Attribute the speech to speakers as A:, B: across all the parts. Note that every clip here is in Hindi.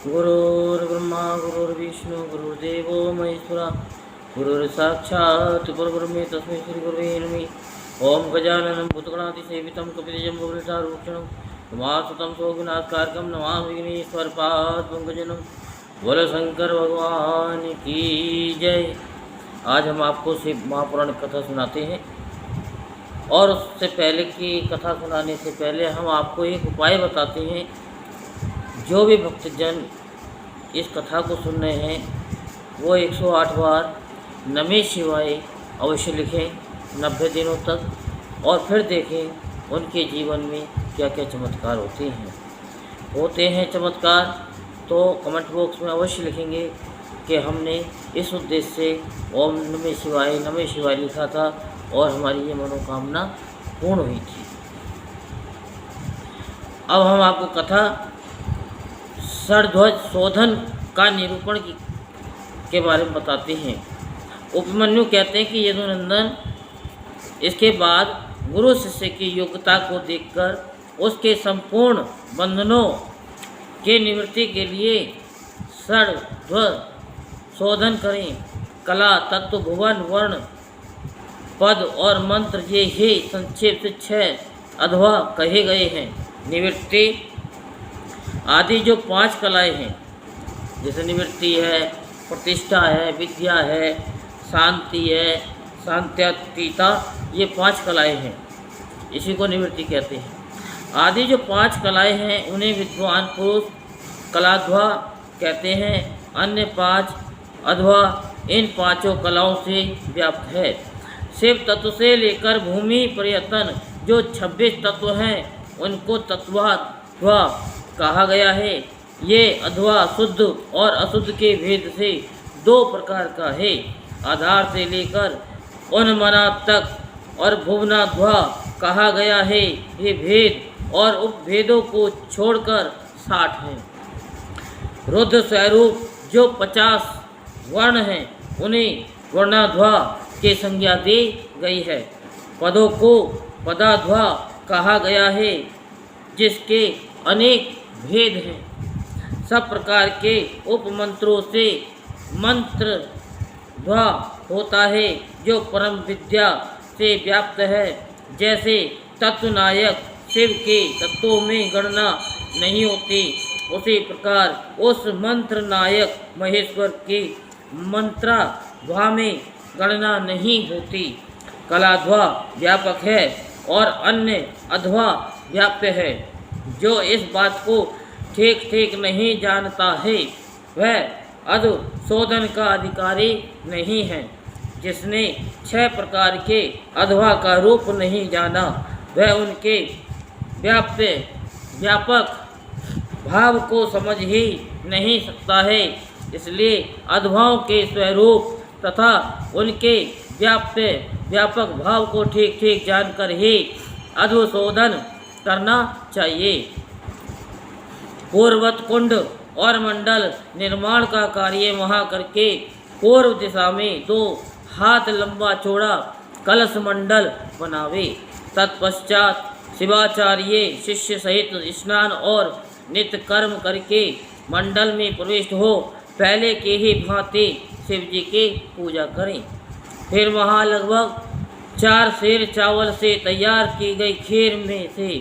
A: गुरुर्ब्रह्मा गुरुर्विष्णु गुरुर्देवो महेश्वरा गुरुर्साक्षात् परब्रह्म तस्मै श्री गुरुवे नमः। ओम गजाननं भूतगणातिसेवितं कपितजम्बुफलचारुभक्षणं उमासुतं सौविनाशकारकं नमामि विघ्नेश्वरपादपङ्कजं। बोलो शंकर भगवान की जय। आज हम आपको शिव महापुराण कथा सुनाते हैं और उससे पहले की कथा सुनाने से पहले हम आपको एक उपाय बताते हैं। जो भी भक्तजन इस कथा को सुन रहे हैं वो 108 बार नमः शिवाय अवश्य लिखें 90 दिनों तक और फिर देखें उनके जीवन में क्या क्या चमत्कार होते हैं चमत्कार। तो कमेंट बॉक्स में अवश्य लिखेंगे कि हमने इस उद्देश्य से ओम नमः शिवाय लिखा था और हमारी ये मनोकामना पूर्ण हुई थी। अब हम आपको कथा षड्ध्वज शोधन का निरूपण के बारे में बताते हैं। उपमन्यु कहते हैं कि यदुनंदन इसके बाद गुरु शिष्य की योग्यता को देखकर उसके संपूर्ण बंधनों के निवृत्ति के लिए षड्ध्वज शोधन करें। कला तत्व भुवन वर्ण पद और मंत्र ये ही संक्षिप्त 6 अथवा कहे गए हैं। निवृत्ति आदि जो 5 कलाएं हैं जैसे निवृत्ति है, प्रतिष्ठा है, विद्या है, शांति है, शांत्यतीता, ये 5 कलाएं हैं, इसी को निवृत्ति कहते हैं। आदि जो 5 कलाएं हैं उन्हें विद्वान पुरुष कलाध्वा कहते हैं। अन्य 5 अध्वा इन 5 कलाओं से व्याप्त है। शिव तत्व से लेकर भूमि पर्यटन जो 26 तत्व हैं उनको तत्वाध्वा कहा गया है। ये अध्वा शुद्ध और अशुद्ध के भेद से 2 प्रकार का है। आधार से लेकर उन्मना तक और भुवनाध्वा कहा गया है। ये भेद और उपभेदों को छोड़कर 60 हैं। रुद्र स्वरूप जो 50 वर्ण हैं उन्हें वर्णाध्वा के संज्ञा दी गई है। पदों को पदाध्वा कहा गया है जिसके अनेक भेद हैं। सब प्रकार के उपमंत्रों से मंत्र ध्वा होता है जो परम विद्या से व्याप्त है। जैसे तत्वनायक शिव के तत्वों में गणना नहीं होती उसी प्रकार उस मंत्र नायक महेश्वर के मंत्राध्वा में गणना नहीं होती। कलाध्वा व्यापक है और अन्य अध्वा व्याप्य है। जो इस बात को ठीक नहीं जानता है वह अधशोधन का अधिकारी नहीं है। जिसने 6 प्रकार के अध्वा का रूप नहीं जाना वह उनके व्यापक भाव को समझ ही नहीं सकता है। इसलिए अध्वाओं के स्वरूप तथा उनके व्यापक भाव को ठीक जानकर ही अधशोधन करना चाहिए। पूर्वत कुंड और मंडल निर्माण का कार्य वहाँ करके पूर्व दिशा में 2 हाथ लंबा चौड़ा कलश मंडल बनावे। तत्पश्चात शिवाचार्य शिष्य सहित स्नान और नित्य कर्म करके मंडल में प्रविष्ट हो पहले के ही भांति शिव जी की पूजा करें। फिर वहाँ लगभग 4 सेर चावल से तैयार की गई खीर में से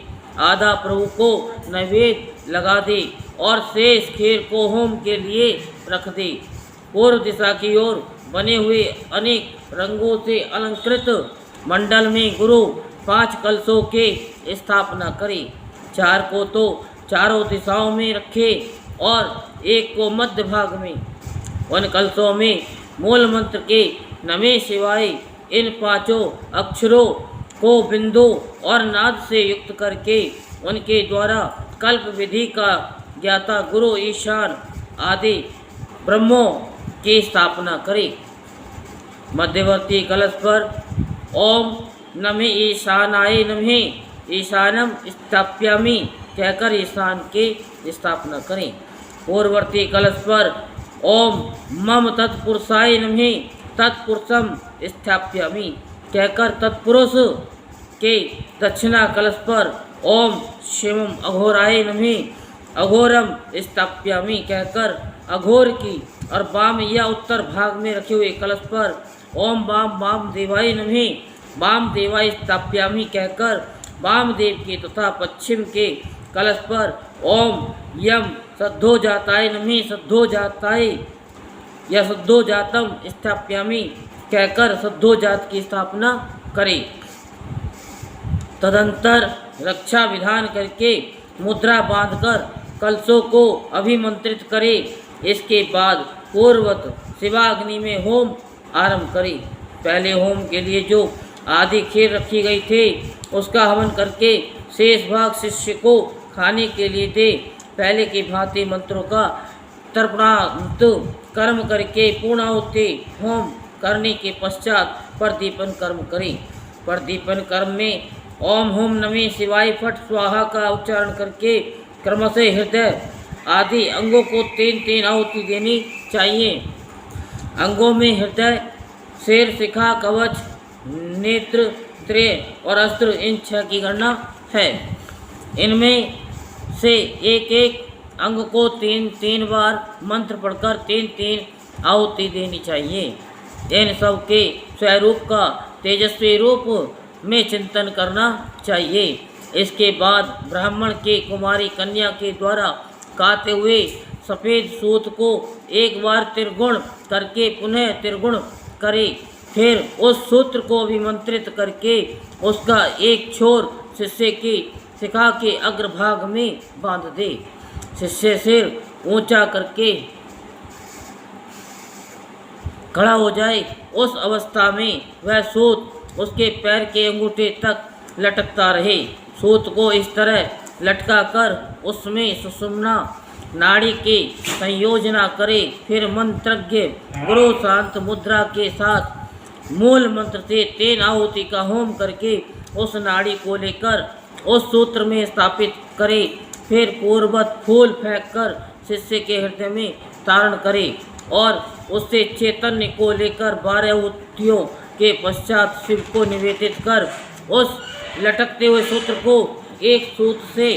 A: आधा प्रभु को नैवेद्य लगा दे और शेष खीर को होम के लिए रख दे। पूर्व दिशा की ओर बने हुए अनेक रंगों से अलंकृत मंडल में गुरु 5 कलशों के स्थापना करे। 4 को तो चारों दिशाओं में रखे और एक को मध्य भाग में। उन कलशों में मूल मंत्र के नमः शिवाय इन 5 अक्षरों को बिंदु और नाद से युक्त करके उनके द्वारा कल्प विधि का ज्ञाता गुरु ईशान आदि ब्रह्मों की स्थापना करे। मध्यवर्ती कलश पर ओम नमः ईशानाय नमः ईशानम स्थाप्यामि कहकर ईशान की स्थापना करें। पूर्ववर्ती कलश पर ओम मम तत्पुरुषाय नमः तत्पुरुषम स्थाप्यामि कहकर तत्पुरुष के दक्षिणा कलश पर ओम शिवम अघोराय नमः अघोरम स्थाप्यामि कहकर अघोर की और वाम या उत्तर भाग में रखे हुए कलश पर ओम वाम वाम देवाय नमः वाम देवाय स्थाप्यामि कहकर वामदेव के तथा पश्चिम के कलश पर ओम यम सद्धोजाताय नमः सद्धोजाताय या सद्धोजातम स्थाप्यामि कहकर सद्धोजात की स्थापना करें। तदंतर रक्षा विधान करके मुद्रा बांधकर कलशों को अभिमंत्रित करे। इसके बाद पूर्वत शिवाग्नि में होम आरंभ करे। पहले होम के लिए जो आदि खीर रखी गई थी उसका हवन करके शेष भाग शिष्य को खाने के लिए दे। पहले की भांति मंत्रों का तर्पणांत कर्म करके पूर्णाहुति होम करने के पश्चात प्रदीपन कर्म करें। प्रदीपन कर्म में ओम हुम नमः शिवाय फट स्वाहा का उच्चारण करके क्रमशः हृदय आदि अंगों को 3-3 आहुति देनी चाहिए। अंगों में हृदय, शेर, शिखा, कवच, नेत्र, त्रय और अस्त्र, इन 6 की गणना है। इनमें से एक एक अंग को 3-3 बार मंत्र पढ़कर 3-3 आहुति देनी चाहिए। इन सब के स्वरूप का तेजस्वी रूप में चिंतन करना चाहिए। इसके बाद ब्राह्मण के कुमारी कन्या के द्वारा गाते हुए सफ़ेद सूत को एक बार त्रिगुण करके पुनः त्रिगुण करे। फिर उस सूत्र को अभिमंत्रित करके उसका एक छोर शिष्य की शिखा के अग्रभाग में बांध दे। शिष्य सिर ऊंचा करके खड़ा हो जाए। उस अवस्था में वह सूत उसके पैर के अंगूठे तक लटकता रहे। सूत को इस तरह लटका कर उसमें सुषुम्ना नाड़ी के संयोजना करे। फिर मंत्रज्ञ गुरु शांत मुद्रा के साथ मूल मंत्र से 3 आहुति का होम करके उस नाड़ी को लेकर उस सूत्र में स्थापित करे। फिर पूर्ववत फूल फेंक कर शिष्य के हृदय में धारण करे और उससे चैतन्य को लेकर 12 आहुतियों के पश्चात शिव को निवेदित कर उस लटकते हुए सूत्र को एक सूत्र से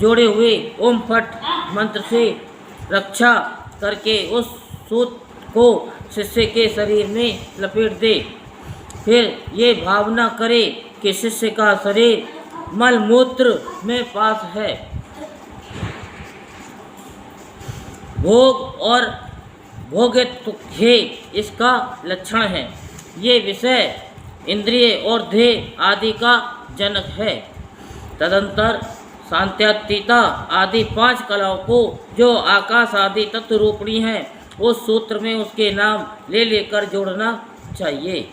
A: जोड़े हुए ओम फट मंत्र से रक्षा करके उस सूत्र को शिष्य के शरीर में लपेट दे। फिर ये भावना करे कि शिष्य का शरीर मलमूत्र में पास है। भोग और भोगित्व हे इसका लक्षण है। ये विषय इंद्रिय और ध्येय आदि का जनक है। तदंतर शांत्यातीता आदि 5 कलाओं को जो आकाश आदि तत्व रूपणी हैं उस सूत्र में उसके नाम ले लेकर जोड़ना चाहिए।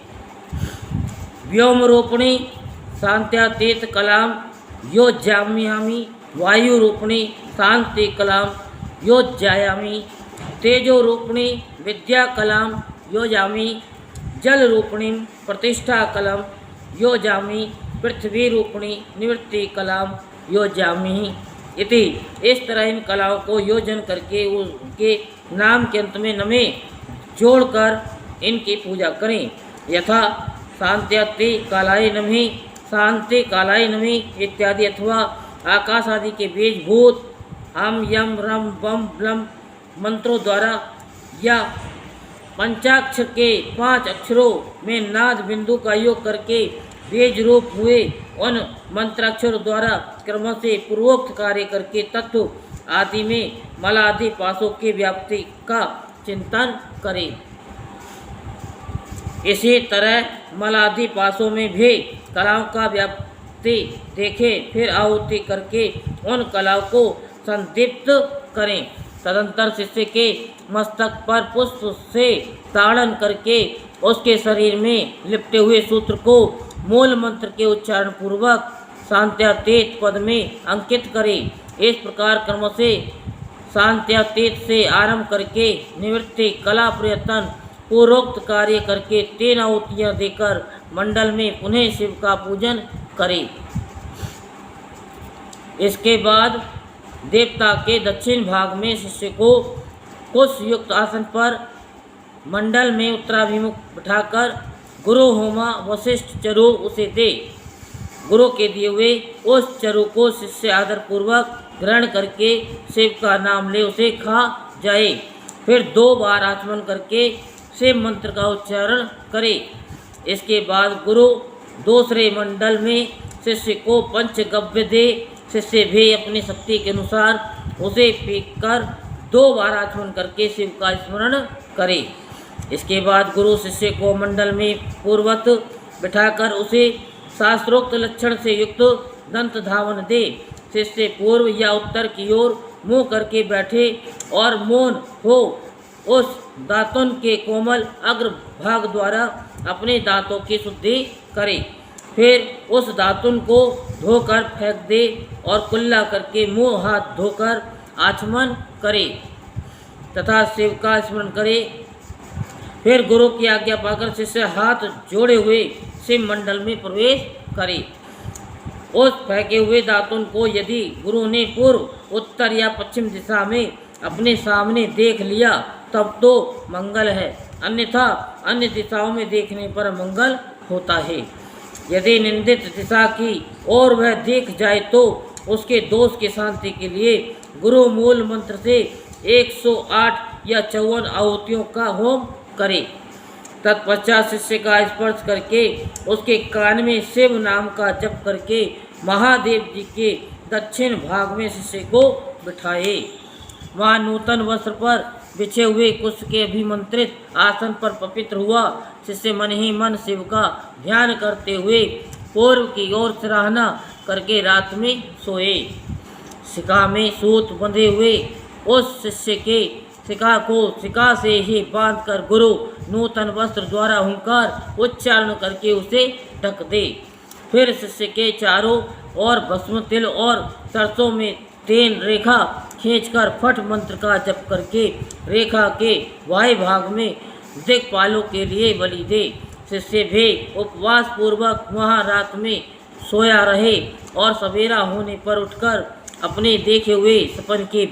A: व्योम रूपणी शांत्यातीत कलाम योज्याम्यामि, वायु रूपणी शांति कलाम योज्यायामि, तेजो रूपणी विद्या कलाम योजामि, जल रूपणी प्रतिष्ठा कलम योजामि, पृथ्वी रूपणी निवृत्ति कलाम योजामि इति। इस तरह इन कलाओं को योजन करके उनके नाम के अंत में नमे जोड़कर इनकी पूजा करें। यथा शांत्यति कालाय नमः, शांति कालाय नमः इत्यादि, अथवा आकाश आदि के बीज भूत हम यम रम बम ब्लम मंत्रों द्वारा या पंचाक्षर के 5 अक्षरों में नाद बिंदु का योग करके बीज रूप हुए उन मंत्राक्षरों द्वारा क्रम से पूर्वोक्त कार्य करके तत्व आदि में मलादि पासों की व्याप्ति का चिंतन करें। इसी तरह मलादि पासों में भी कलाओं का व्याप्ति देखें। फिर आहुति करके उन कलाओं को संदीप्त करें। तदंतर शिष्य के मस्तक पर पुष्प से ताड़न करके उसके शरीर में लिपटे हुए सूत्र को मूल मंत्र के उच्चारण पूर्वक शांत्यातीत पद में अंकित करें। इस प्रकार क्रम से शांत्यातीत से आरंभ करके निवृत्ति कला प्रयत्न पूर्वोक्त कार्य करके 3 आहुतियाँ देकर मंडल में पुनः शिव का पूजन करें। इसके बाद देवता के दक्षिण भाग में शिष्य को कुश युक्त आसन पर मंडल में उत्तराभिमुख बिठाकर गुरु होमा वशिष्ठ चरु उसे दे। गुरु के दिए हुए उस चरु को शिष्य आदर पूर्वक ग्रहण करके शिव का नाम ले उसे खा जाए। फिर 2 बार आचमन करके शिव मंत्र का उच्चारण करे। इसके बाद गुरु दूसरे मंडल में शिष्य को पंचगव्य दे। शिष्य भी अपनी शक्ति के अनुसार उसे पीकर 2 बार आचमन करके शिव का स्मरण करे। इसके बाद गुरु शिष्य को मंडल में पूर्वत बिठाकर उसे शास्त्रोक्त लक्षण से युक्त दंत धावन दे। शिष्य पूर्व या उत्तर की ओर मुंह करके बैठे और मौन हो उस दातुन के कोमल अग्र भाग द्वारा अपने दांतों की शुद्धि करे। फिर उस दातुन को धोकर फेंक दे और कुल्ला करके मुंह हाथ धोकर आचमन करे तथा शिव का स्मरण करे। फिर गुरु की आज्ञा पाकर शिष्य हाथ जोड़े हुए शिव मंडल में प्रवेश करे। उस फेंके हुए दातुन को यदि गुरु ने पूर्व, उत्तर या पश्चिम दिशा में अपने सामने देख लिया तब तो मंगल है, अन्यथा अन्य दिशाओं में देखने पर मंगल होता है। यदि निंदित दिशा की ओर वह देख जाए तो उसके दोष की शांति के लिए गुरु मूल मंत्र से 108 या 54 आहुतियों का होम करे। तत्पश्चात शिष्य का स्पर्श करके उसके कान में शिव नाम का जप करके महादेव जी के दक्षिण भाग में शिष्य को बिठाए। वहाँ नूतन वस्त्र पर बिछे हुए कुश के अभिमंत्रित आसन पर पवित्र हुआ शिष्य मन ही मन शिव का ध्यान करते हुए पूर्व की ओर सराहना करके रात में सोए। शिखा में सूत बंधे हुए उस शिष्य के शिखा को शिखा से ही बांधकर गुरु नूतन वस्त्र द्वारा हुंकार उच्चारण करके उसे ढक दे। फिर शिष्य के चारों ओर भस्म तिल और सरसों में तेन रेखा खींचकर फट मंत्र का जप करके रेखा के वायु भाग में दिक्पालों के लिए बलि दे। शिष्य भी उपवास पूर्वक वहाँ रात में सोया रहे और सवेरा होने पर उठकर अपने देखे हुए सपन की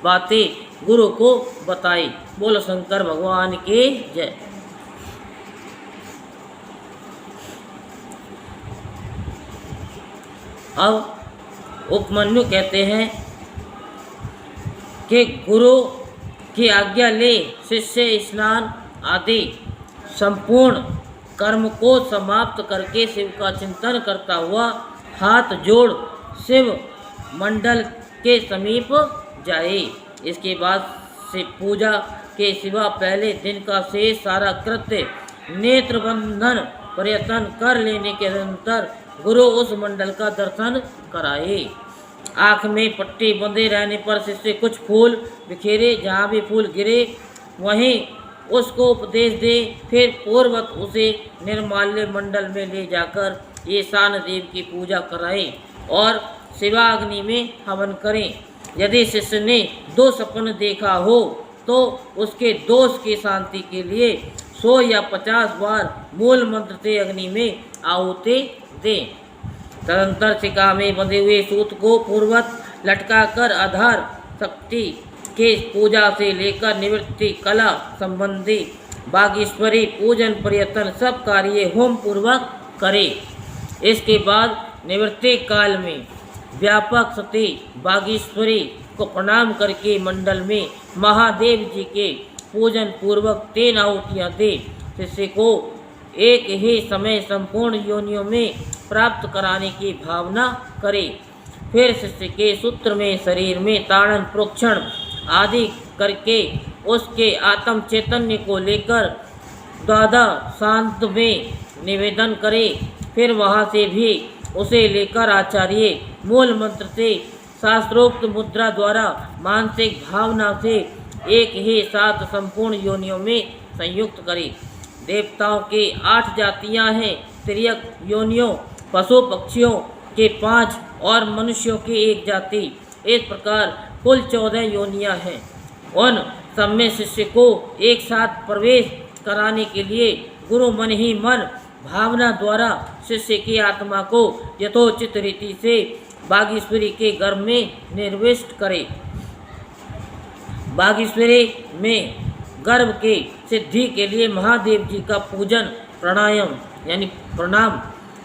A: बातें गुरु को बताई। बोलो शंकर भगवान के जय। अब उपमन्यु कहते हैं कि गुरु की आज्ञा ले शिष्य स्नान आदि संपूर्ण कर्म को समाप्त करके शिव का चिंतन करता हुआ हाथ जोड़ शिव मंडल के समीप जाए। इसके बाद से पूजा के सिवा पहले दिन का शेष सारा कृत्य नेत्र बंधन पर्यटन कर लेने के अंतर गुरु उस मंडल का दर्शन कराए। आँख में पट्टी बंधे रहने पर शिष्य कुछ फूल बिखेरे, जहाँ भी फूल गिरे वहीं उसको उपदेश दे। फिर पूर्वत उसे निर्माल्य मंडल में ले जाकर ईशान देव की पूजा कराएं और शिवाग्नि में हवन करें। यदि शिष्य ने 2 सपन देखा हो तो उसके दोष की शांति के लिए 100 या 50 बार मूल मंत्र से अग्नि में आहुति दें। तदंतर शिखा में बंधे हुए सूत को पूर्वत लटकाकर आधार शक्ति के पूजा से लेकर निवृत्ति कला संबंधी बागेश्वरी पूजन पर्यटन सब कार्य होम पूर्वक करे। इसके बाद निवृत्ति काल में व्यापक सती बागेश्वरी को प्रणाम करके मंडल में महादेव जी के पूजन पूर्वक 3 आहुतियाँ दे। शिष्य को एक ही समय संपूर्ण योनियों में प्राप्त कराने की भावना करे। फिर शिष्य के सूत्र में शरीर में ताड़न प्रोक्षण आदि करके उसके आत्म चैतन्य को लेकर दादा शांत में निवेदन करे। फिर वहाँ से भी उसे लेकर आचार्य मूल मंत्र से शास्त्रोक्त मुद्रा द्वारा मानसिक भावना से एक ही साथ संपूर्ण योनियों में संयुक्त करे। देवताओं के 8 जातियां हैं, तिर्यक योनियों, पशु पक्षियों के 5 और मनुष्यों की 1 जाति। इस प्रकार कुल 14 योनियां हैं। उन सब में शिष्य को एक साथ प्रवेश कराने के लिए गुरु मन ही मन भावना द्वारा शिष्य की आत्मा को यथोचित रीति से बागेश्वरी के गर्भ में निर्विष्ट करे। बागेश्वरी में गर्भ के सिद्धि के लिए महादेव जी का पूजन प्राणायाम यानी प्रणाम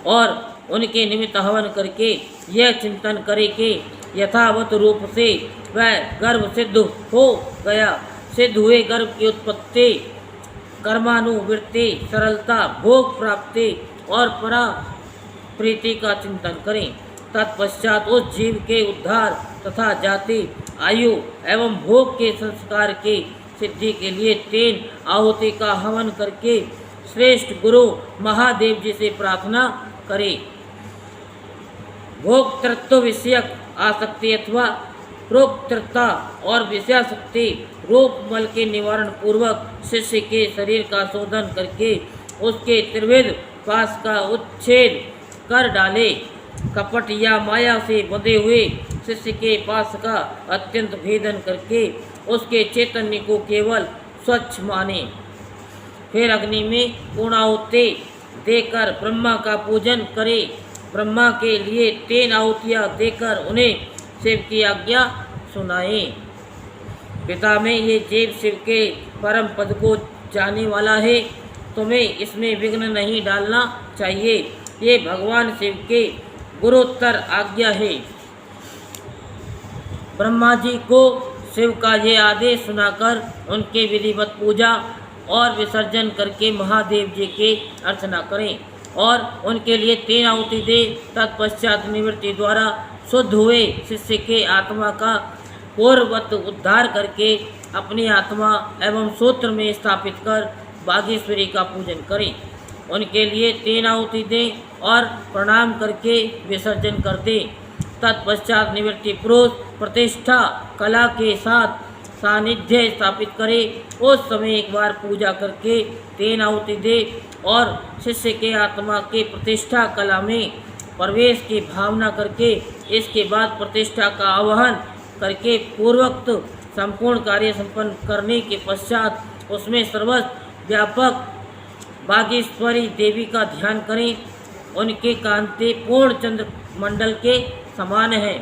A: और उनके निमित्त हवन करके यह चिंतन करे कि यथावत रूप से वह गर्भ सिद्ध हो गया। सिद्ध हुए गर्भ की उत्पत्ति, कर्मानुवृत्ति, सरलता, भोग प्राप्ति और परा प्रीति का चिंतन करें। तत्पश्चात उस जीव के उद्धार तथा जाति, आयु एवं भोग के संस्कार की सिद्धि के लिए 3 आहुति का हवन करके श्रेष्ठ गुरु महादेव जी से प्रार्थना करें। भोक्तृत्व विषयक आसक्ति अथवा प्रोक्तृता और विषयासक्ति रूप मल के निवारण पूर्वक शिष्य के शरीर का शोधन करके उसके त्रिविध पास का उच्छेद कर डाले। कपट या माया से बंधे हुए शिष्य के पास का अत्यंत भेदन करके उसके चैतन्य को केवल स्वच्छ माने। फिर अग्नि में पूर्णाहुति देकर ब्रह्मा का पूजन करे। ब्रह्मा के लिए 3 आहुतियाँ देकर उन्हें शिव की आज्ञा सुनाए। पिता में ये जीव शिव के परम पद को जाने वाला है, तुम्हें इसमें विघ्न नहीं डालना चाहिए। ये भगवान शिव के गुरुत्तर आज्ञा है। ब्रह्मा जी को शिव का ये आदेश सुनाकर उनके विधिवत पूजा और विसर्जन करके महादेव जी की अर्चना करें और उनके लिए 3 आहुति दें। तत्पश्चात निवृत्ति द्वारा शुद्ध हुए शिष्य के आत्मा का पूर्ववत उद्धार करके अपनी आत्मा एवं सूत्र में स्थापित कर बागेश्वरी का पूजन करें। उनके लिए 3 आहुति दें और प्रणाम करके विसर्जन कर दें। तत्पश्चात निवृत्ति पुरुष प्रतिष्ठा कला के साथ सानिध्य स्थापित करें। उस समय एक बार पूजा करके 3 आहुति दे और शिष्य के आत्मा के प्रतिष्ठा कला में प्रवेश की भावना करके इसके बाद प्रतिष्ठा का आवाहन करके पूर्वोक्त संपूर्ण कार्य संपन्न करने के पश्चात उसमें सर्वत्र व्यापक बागेश्वरी देवी का ध्यान करें। उनके कांति पूर्ण चंद्र मंडल के समान है।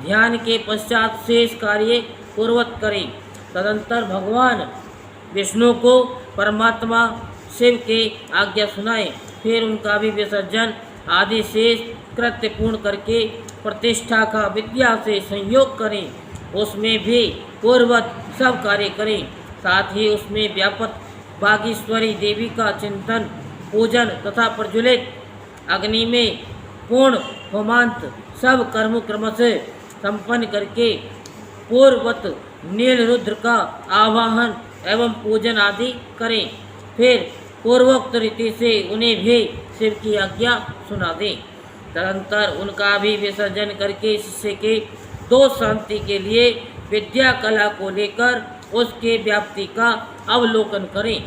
A: ध्यान के पश्चात शेष कार्य पूर्वत करें। तदंतर भगवान विष्णु को परमात्मा शिव के आज्ञा सुनाएं। फिर उनका भी विसर्जन आदि शेष कृत्य पूर्ण करके प्रतिष्ठा का विद्या से संयोग करें। उसमें भी पूर्वत सब कार्य करें। साथ ही उसमें व्यापक बागेश्वरी देवी का चिंतन पूजन तथा प्रज्वलित अग्नि में पूर्ण होमांत सब कर्म क्रम से संपन्न करके पूर्ववत नील रुद्र का आवाहन एवं पूजन आदि करें। फिर पूर्वोक्त रीति से उन्हें भी शिव की आज्ञा सुना दें। तदंतर उनका भी विसर्जन करके शिष्य के 2 शांति के लिए विद्या कला को लेकर उसके व्याप्ति का अवलोकन करें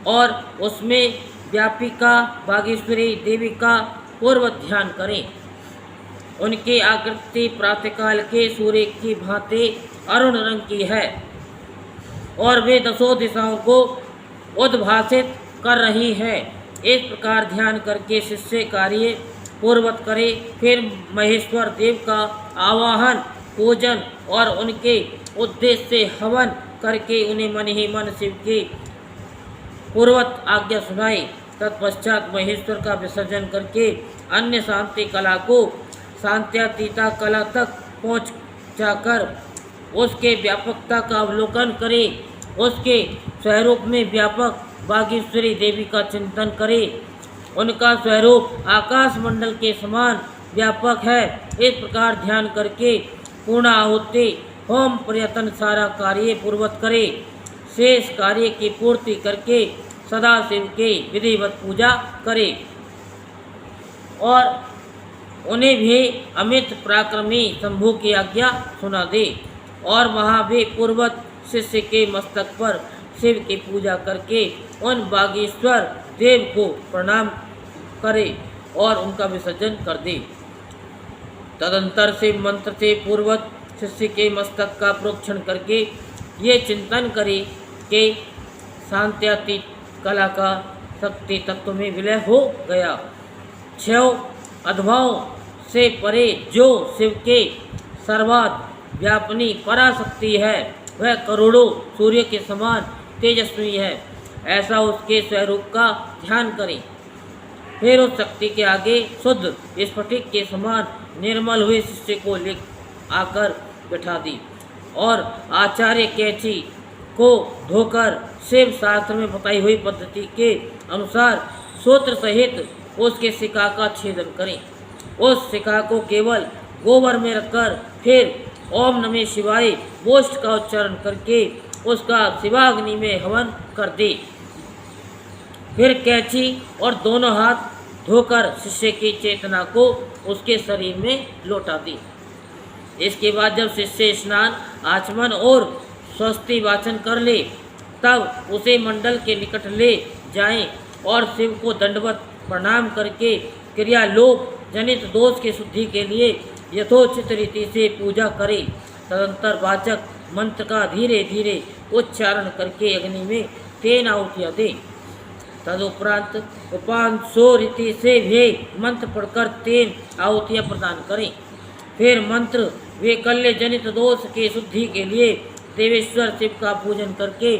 A: और उसमें व्यापिका बागेश्वरी देवी का पूर्व ध्यान करें। उनकी आकृति प्रातःकाल के सूर्य की भांति अरुण रंग की है और वे 10 दिशाओं को उद्भासित कर रही है। इस प्रकार ध्यान करके शिष्य कार्य पूर्वत करे। फिर महेश्वर देव का आवाहन पूजन और उनके उद्देश्य से हवन करके उन्हें मन ही मन शिव की पूर्वत आज्ञा सुनाई। तत्पश्चात महेश्वर का विसर्जन करके अन्य शांति कला को शांत्यातीता कला तक पहुँच जाकर उसके व्यापकता का अवलोकन करें। उसके स्वरूप में व्यापक बागेश्वरी देवी का चिंतन करें। उनका स्वरूप आकाश मंडल के समान व्यापक है। इस प्रकार ध्यान करके पूर्ण आहुति होम प्रयत्न सारा कार्य पूर्वत करे। शेष कार्य की पूर्ति करके सदाशिव की विधिवत पूजा करे और उन्हें भी अमित पराक्रमी शंभु की आज्ञा सुना दे और वहाँ भी पूर्वत शिष्य के मस्तक पर शिव की पूजा करके उन बागेश्वर देव को प्रणाम करे और उनका विसर्जन कर दे। तदंतर शिव मंत्र से पूर्वत शिष्य के मस्तक का प्रोक्षण करके ये चिंतन करे कि शांत्यातीत कला का शक्ति तत्व में विलय हो गया। 6 अधभाव से परे जो शिव के सर्वात व्यापनी पराशक्ति है वह करोड़ों सूर्य के समान तेजस्वी है। ऐसा उसके स्वरूप का ध्यान करें। फिर उस शक्ति के आगे शुद्ध स्फटिक के समान निर्मल हुए शिष्य को आकर बिठा दी और आचार्य कैची को धोकर शिव शास्त्र में बताई हुई पद्धति के अनुसार सूत्र सहित उसके शिखा का छेदन करें। उस शिखा को केवल गोबर में रखकर फिर ओम नमः शिवाय बोष्ट का उच्चारण करके उसका शिवाग्नि में हवन कर दे। फिर कैची और दोनों हाथ धोकर शिष्य की चेतना को उसके शरीर में लौटा दी। इसके बाद जब शिष्य स्नान आचमन और स्वस्ति वाचन कर ले तब उसे मंडल के निकट ले जाएं और शिव को दंडवत प्रणाम करके क्रियालोप जनित दोष की शुद्धि के लिए यथोचित रीति से पूजा करें। तदंतर वाचक मंत्र का धीरे धीरे उच्चारण करके अग्नि में 3 आहुतियाँ दें। तदुपरांत उपांशो रीति से भी मंत्र पढ़कर 3 आहुतियाँ प्रदान करें। फिर मंत्र वैकल्य जनित दोष की शुद्धि के लिए देवेश्वर शिव का पूजन करके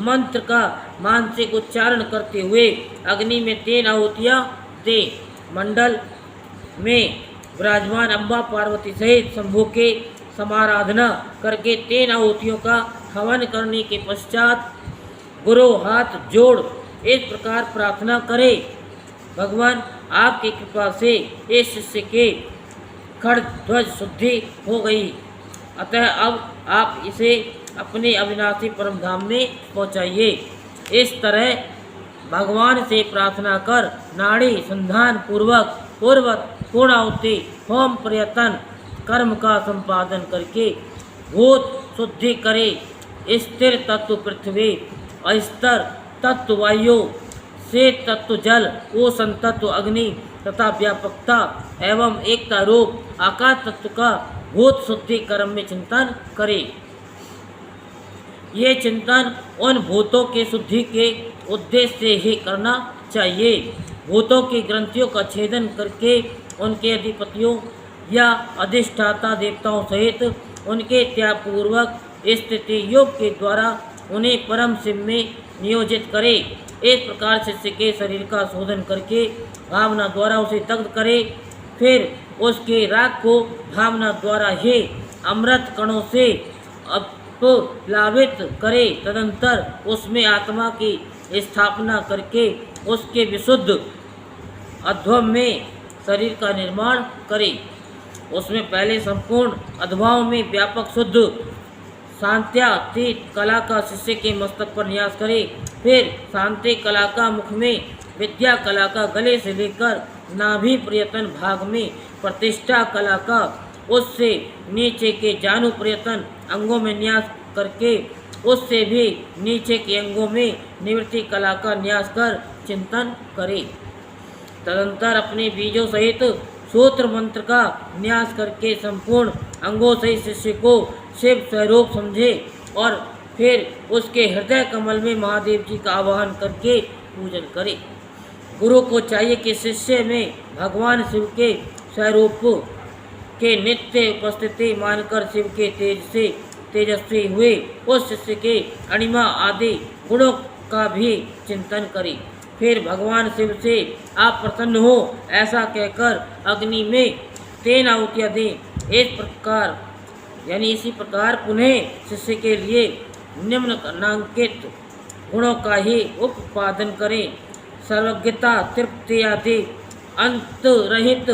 A: मंत्र का मानसिक उच्चारण करते हुए अग्नि में 3 आहुतियाँ दें। मंडल में विराजमान अम्बा पार्वती सहित शंभु के समाराधना करके 3 आहुतियों का हवन करने के पश्चात गुरु हाथ जोड़ इस प्रकार प्रार्थना करे, भगवान आपकी कृपा से इस शिष्य के खड़ध्वज शुद्धि हो गई, अतः अब आप इसे अपने अविनाशी परम धाम में पहुँचाइए। इस तरह भगवान से प्रार्थना कर नाड़ी संधान पूर्वक पूर्णाहुति होम प्रयत्न कर्म का संपादन करके भूत शुद्धि करे। स्थिर तत्व पृथ्वी, अस्थिर तत्व वायु, शेष तत्व जल, ओसन तत्व अग्नि तथा व्यापकता एवं एकता रूप आकाश तत्व का भूत शुद्धि कर्म में चिंतन करे। ये चिंतन उन भूतों के शुद्धि के उद्देश्य से ही करना चाहिए। भूतों की ग्रंथियों का छेदन करके उनके अधिपतियों या अधिष्ठाता देवताओं सहित उनके त्यागपूर्वक स्थिति योग के द्वारा उन्हें परम शिव में नियोजित करे। इस प्रकार शिष्य के शरीर का शोधन करके भावना द्वारा उसे दग्ध करे। फिर उसके राग को भावना द्वारा ही अमृत कणों से अपलावित करे। तदंतर उसमें आत्मा की स्थापना करके उसके विशुद्ध अध्वम में शरीर का निर्माण करे। उसमें पहले संपूर्ण अध्वाओं में व्यापक शुद्ध शांत्यातीत कला का शिष्य के मस्तक पर न्यास करे। फिर शांति कला का मुख में, विद्या कला का गले से लेकर नाभि प्रयत्न भाग में, प्रतिष्ठा कला का उससे नीचे के जानु प्रयत्न अंगों में न्यास करके उससे भी नीचे के अंगों में निवृत्ति कला का न्यास कर चिंतन करे। तदंतर अपने बीजों सहित सूत्र मंत्र का न्यास करके संपूर्ण अंगों सहित शिष्य को शिव स्वरूप समझे और फिर उसके हृदय कमल में महादेव जी का आवाहन करके पूजन करे। गुरु को चाहिए कि शिष्य में भगवान शिव के स्वरूप के नित्य उपस्थिति मानकर शिव के तेज से तेजस्वी हुए उस शिष्य के अणिमा आदि गुणों का भी चिंतन करे। फिर भगवान शिव से आप प्रसन्न हो ऐसा कहकर अग्नि में 3 आहुतियाँ दें। इसी प्रकार पुनः शिष्य के लिए निम्नलिखित गुणों का ही उत्पादन करें। सर्वज्ञता, तृप्ति आदि, अंत रहित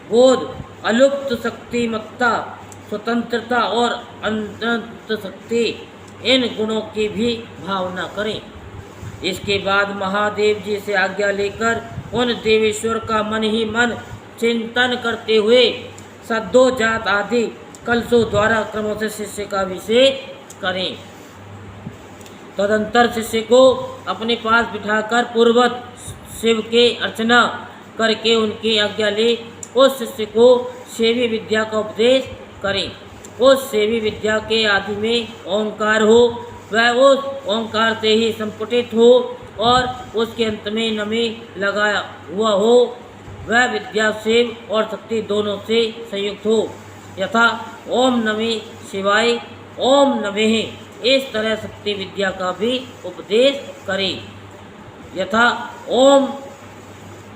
A: बोध, अलुप्त शक्तिमत्ता, स्वतंत्रता और अनंत शक्ति, इन गुणों की भी भावना करें। इसके बाद महादेव जी से आज्ञा लेकर उन देवेश्वर का मन ही मन चिंतन करते हुए सद्दो जात आदि कलशों द्वारा क्रमशः शिष्य का अभिषेक करें। तदंतर शिष्य को अपने पास बिठाकर पूर्वत शिव के अर्चना करके उनकी आज्ञा ले उस शिष्य को सेवी विद्या का उपदेश करें। उस सेवी विद्या के आदि में ओंकार हो, वह उस ओंकार से ही संपुटित हो और उसके अंत में नमी लगाया हुआ हो। वह विद्या शिव और शक्ति दोनों से संयुक्त हो। यथा ओम नमः शिवाय, ओम नमः, इस तरह शक्ति विद्या का भी उपदेश करें। यथा ओम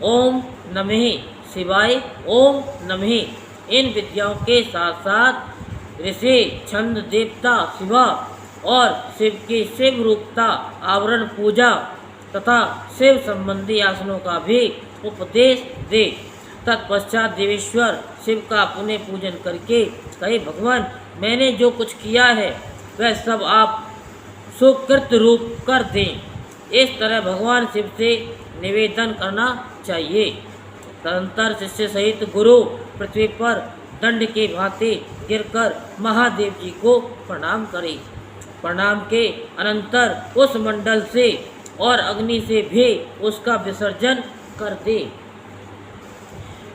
A: ओम नमः शिवाय, ओम नमः, इन विद्याओं के साथ साथ ऋषि, छंद देवता शिवा और शिव की शिव रूपता आवरण पूजा तथा शिव संबंधी आसनों का भी उपदेश दे। तत्पश्चात देवेश्वर शिव का पुण्य पूजन करके कहे, भगवान मैंने जो कुछ किया है वह सब आप सुकृत रूप कर दें। इस तरह भगवान शिव से निवेदन करना चाहिए। तदंतर शिष्य सहित गुरु पृथ्वी पर दंड के भांति गिरकर महादेव जी को प्रणाम करे। प्रणाम के अनंतर उस मंडल से और अग्नि से भी उसका विसर्जन कर दे।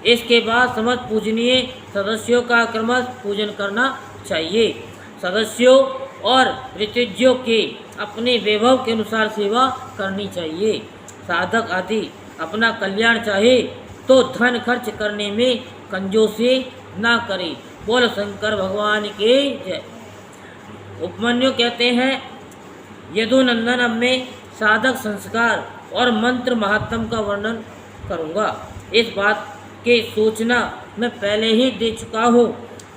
A: इसके बाद समस्त पूजनीय सदस्यों का क्रमश पूजन करना चाहिए। सदस्यों और ऋतुज्यों के अपने वैभव के अनुसार सेवा करनी चाहिए। साधक आदि अपना कल्याण चाहे तो धन खर्च करने में कंजूसी ना करे। बोल शंकर भगवान के जय। उपमन्यु कहते हैं, यदुनंदन अब मैं साधक संस्कार और मंत्र महात्म का वर्णन करूँगा। इस बात के सूचना मैं पहले ही दे चुका हूँ।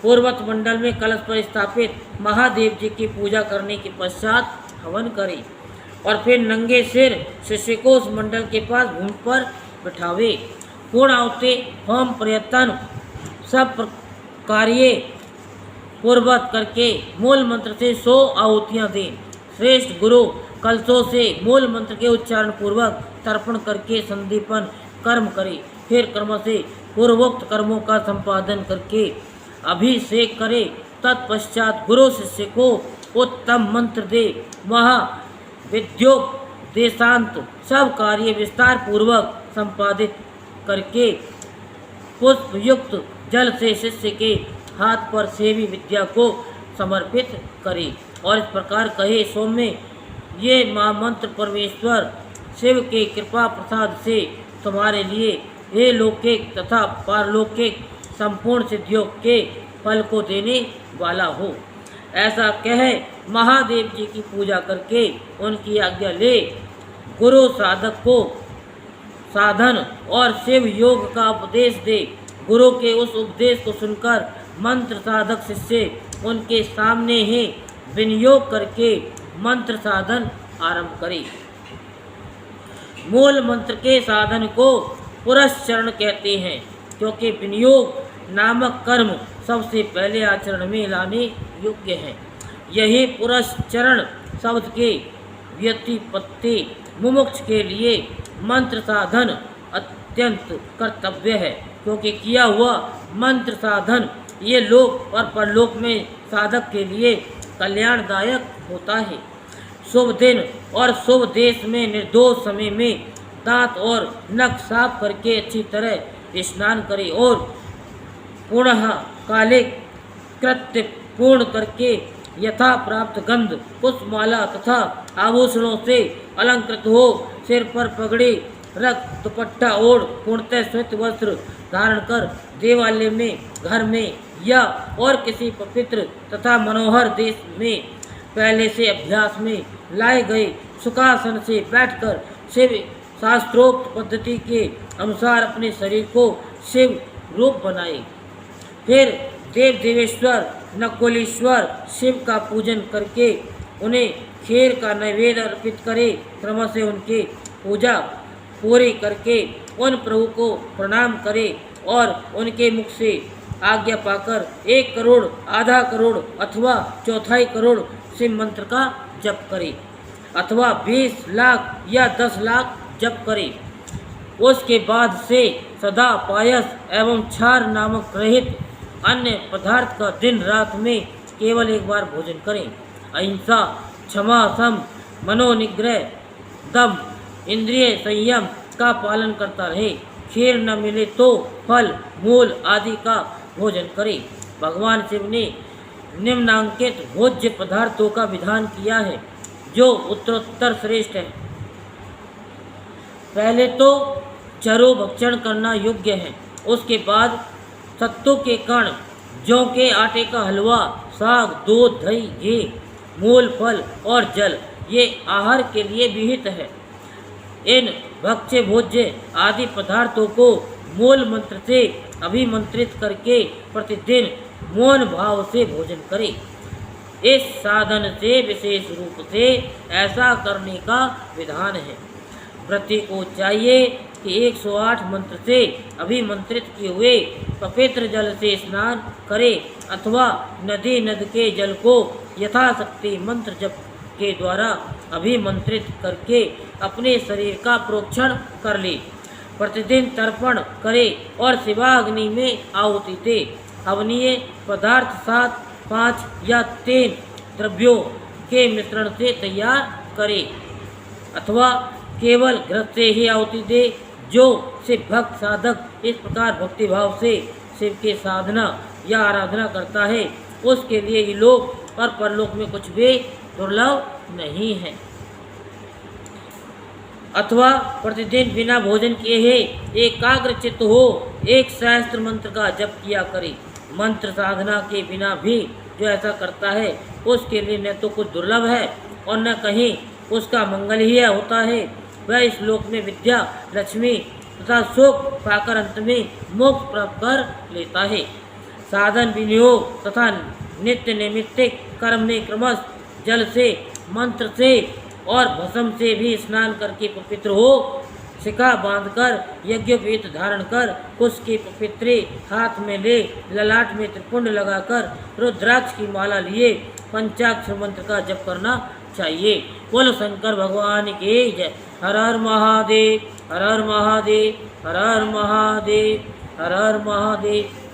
A: पूर्वत मंडल में कलश पर स्थापित महादेव जी की पूजा करने के पश्चात हवन करें और फिर नंगे सिर शिष्य को उस मंडल के पास भूमि पर बिठावे। पूर्ण आहुति होम प्रयत्न सब कार्य पूर्वत करके मूल मंत्र से 100 आहुतियाँ दें। श्रेष्ठ गुरु कलशों से मूल मंत्र के उच्चारण पूर्वक तर्पण करके संदीपन कर्म करे। फिर कर्म से पूर्वोक्त कर्मों का संपादन करके अभिषेक करे। तत्पश्चात गुरु शिष्य को उत्तम मंत्र दे महाविद्योपदेशांत सब कार्य विस्तार पूर्वक संपादित करके पुष्प युक्त जल से शिष्य के हाथ पर सेवी विद्या को समर्पित करे और इस प्रकार कहे, सौम्य ये महामंत्र परमेश्वर शिव के कृपा प्रसाद से तुम्हारे लिए हे लौकिक तथा पारलौकिक संपूर्ण सिद्धियों के फल को देने वाला हो। ऐसा कह महादेव जी की पूजा करके उनकी आज्ञा ले गुरु साधक को साधन और शिव योग का उपदेश दे। गुरु के उस उपदेश को सुनकर मंत्र साधक शिष्य उनके सामने ही विनियोग करके मंत्र साधन आरंभ करे। मूल मंत्र के साधन को पुरस्चरण कहते हैं, क्योंकि विनियोग नामक कर्म सबसे पहले आचरण में लाने योग्य है। यही पुरस्चरण शब्द के व्युत्पत्ति मुमुक्ष के लिए मंत्र साधन अत्यंत कर्तव्य है, क्योंकि किया हुआ मंत्र साधन ये लोक और परलोक में साधक के लिए कल्याणदायक होता है। शुभ दिन और शुभ देश में निर्दोष समय में दांत और नख साफ करके अच्छी तरह स्नान करें और पुनः काले कृत्य पूर्ण करके यथा प्राप्त गंध पुष्पमाला तथा आभूषणों से अलंकृत हो सिर पर पगड़ी रख दुपट्टा ओढ़ पूर्णतः श्वेत वस्त्र धारण कर देवालय में, घर में या और किसी पवित्र तथा मनोहर देश में पहले से अभ्यास में लाए गए सुखासन से बैठकर शिव शास्त्रोक्त पद्धति के अनुसार अपने शरीर को शिव रूप बनाए। फिर देव देवेश्वर नकुलेश्वर शिव का पूजन करके उन्हें खीर का नैवेद्य अर्पित करे। क्रम से उनकी पूजा पूरी करके उन प्रभु को प्रणाम करे और उनके मुख से आज्ञा पाकर 1 करोड़, आधा करोड़ अथवा चौथाई करोड़ शिव मंत्र का जप करे अथवा 20 लाख या 10 लाख जप करे। उसके बाद से सदा पायस एवं क्षार नामक रहित अन्य पदार्थ का दिन रात में केवल 1 बार भोजन करें। अहिंसा, क्षमा, सम, मनोनिग्रह, दम, इंद्रिय संयम का पालन करता रहे। खीर न मिले तो फल, मूल आदि का भोजन करे। भगवान शिव ने निम्नांकित भोज्य पदार्थों का विधान किया है जो उत्तरोत्तर श्रेष्ठ है। पहले तो चरो भक्षण करना योग्य है, उसके बाद सत्तू के कण, जौ के आटे का हलवा, साग, दूध, दही, घी, मूल फल और जल ये आहार के लिए विहित है। इन भक्ष्य भोज्य आदि पदार्थों को मूल मंत्र से अभिमंत्रित करके प्रतिदिन मौन भाव से भोजन करे। इस साधन से विशेष रूप से ऐसा करने का विधान है। व्रती को चाहिए कि 108 मंत्र से अभिमंत्रित किए हुए पवित्र जल से स्नान करे अथवा नदी नद के जल को यथाशक्ति मंत्र जप के द्वारा अभिमंत्रित करके अपने शरीर का प्रोक्षण कर ले। प्रतिदिन तर्पण करे और शिवाग्नि में आहुति दे। हवनीय पदार्थ 7, 5 या 3 द्रव्यों के मिश्रण से तैयार करे अथवा केवल घृत से ही आहुति दे। जो शिव भक्त साधक इस प्रकार भक्तिभाव से शिव की साधना या आराधना करता है उसके लिए इलोक और परलोक में कुछ भी दुर्लभ नहीं है। अथवा प्रतिदिन बिना भोजन किए ही एकाग्र चित्त हो एक सहस्त्र मंत्र का जप किया करे। मंत्र साधना के बिना भी जो ऐसा करता है उसके लिए न तो कुछ दुर्लभ है और न कहीं उसका मंगल ही होता है। वह इस लोक में विद्या, लक्ष्मी तथा सुख पाकर अंत में मोक्ष प्राप्त कर लेता है। साधन विनियोग तथा नित्य नैमित्तिक कर्म में क्रमश जल से, मंत्र से और भस्म से भी स्नान करके पवित्र हो। शिखा बांधकर यज्ञोपवीत धारण कर कुश की पवित्र हाथ में ले ललाट में त्रिपुंड लगाकर रुद्राक्ष की माला लिए पंचाक्षर मंत्र का जप करना चाहिए। बोलो शंकर भगवान की जय। हर हर महादेव, हर हर महादेव, हर हर महादेव, हर हर महादेव।